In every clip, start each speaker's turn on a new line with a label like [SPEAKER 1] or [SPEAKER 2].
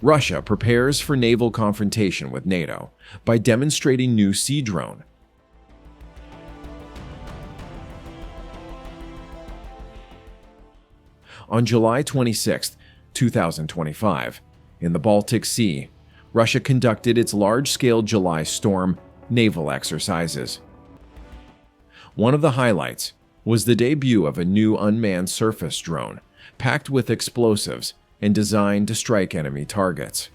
[SPEAKER 1] Russia prepares for naval confrontation with NATO by demonstrating new sea drone. On July 26, 2025, in the Baltic Sea, Russia conducted its large-scale July Storm naval exercises. One of the highlights was the debut of a new unmanned surface drone packed with explosives and designed to strike enemy targets.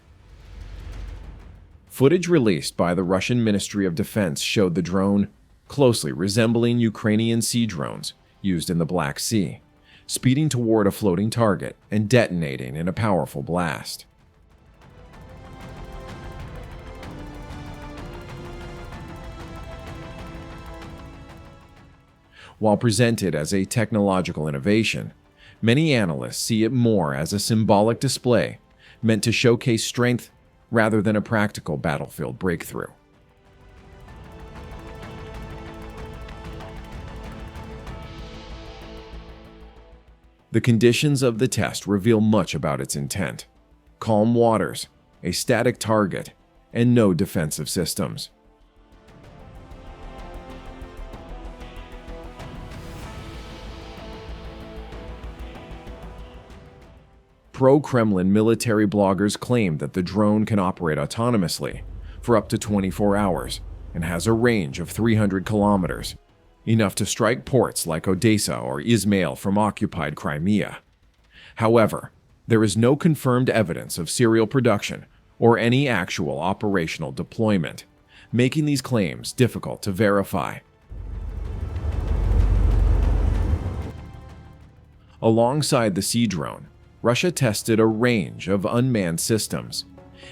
[SPEAKER 1] Footage released by the Russian Ministry of Defense showed the drone closely resembling Ukrainian sea drones used in the Black Sea, speeding toward a floating target and detonating in a powerful blast. While presented as a technological innovation, many analysts see it more as a symbolic display meant to showcase strength rather than a practical battlefield breakthrough. The conditions of the test reveal much about its intent: calm waters, a static target, and no defensive systems. Pro-Kremlin military bloggers claim that the drone can operate autonomously for up to 24 hours and has a range of 300 kilometers, enough to strike ports like Odessa or Izmail from occupied Crimea. However, there is no confirmed evidence of serial production or any actual operational deployment, making these claims difficult to verify. Alongside the sea drone, Russia tested a range of unmanned systems,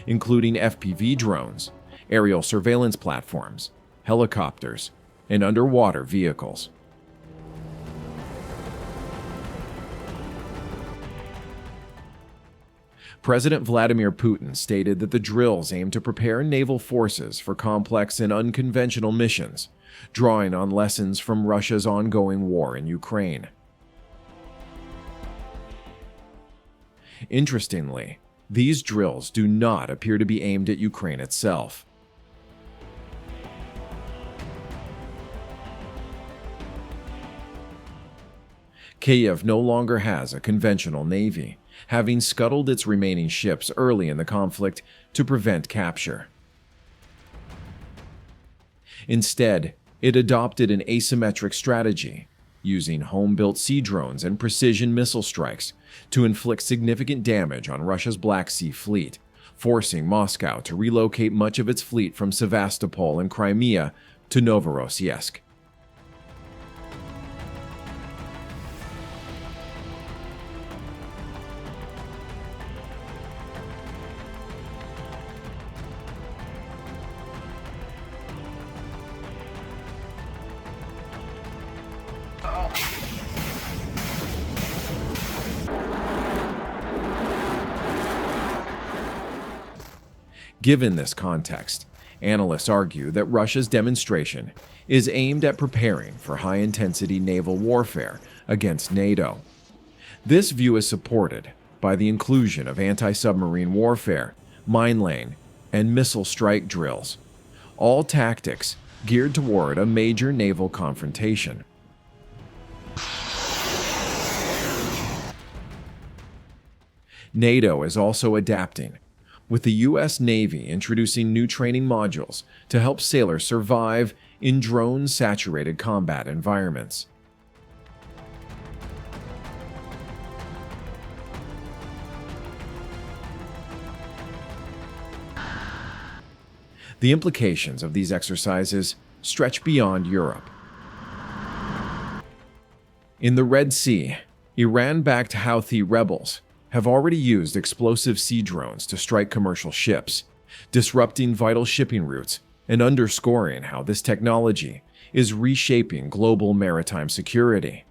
[SPEAKER 1] including FPV drones, aerial surveillance platforms, helicopters, and underwater vehicles. President Vladimir Putin stated that the drills aim to prepare naval forces for complex and unconventional missions, drawing on lessons from Russia's ongoing war in Ukraine. Interestingly, these drills do not appear to be aimed at Ukraine itself. Kyiv no longer has a conventional navy, having scuttled its remaining ships early in the conflict to prevent capture. Instead, it adopted an asymmetric strategy, using home-built sea drones and precision missile strikes to inflict significant damage on Russia's Black Sea fleet, forcing Moscow to relocate much of its fleet from Sevastopol and Crimea to Novorossiysk. Given this context, analysts argue that Russia's demonstration is aimed at preparing for high-intensity naval warfare against NATO. This view is supported by the inclusion of anti-submarine warfare, mine laying, and missile strike drills, all tactics geared toward a major naval confrontation. NATO is also adapting, with the U.S. Navy introducing new training modules to help sailors survive in drone-saturated combat environments. The implications of these exercises stretch beyond Europe. In the Red Sea, Iran-backed Houthi rebels have already used explosive sea drones to strike commercial ships, disrupting vital shipping routes and underscoring how this technology is reshaping global maritime security.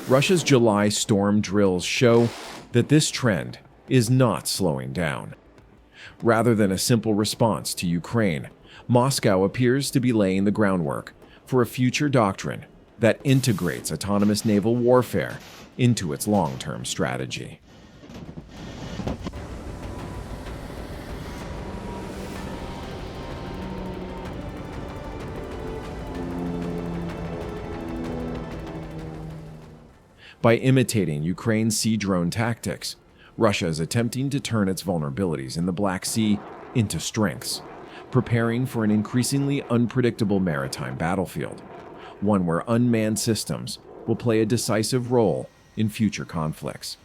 [SPEAKER 1] Russia's July storm drills show that this trend is not slowing down. Rather than a simple response to Ukraine, Moscow appears to be laying the groundwork for a future doctrine that integrates autonomous naval warfare into its long-term strategy. By imitating Ukraine's sea drone tactics, Russia is attempting to turn its vulnerabilities in the Black Sea into strengths, preparing for an increasingly unpredictable maritime battlefield, one where unmanned systems will play a decisive role in future conflicts.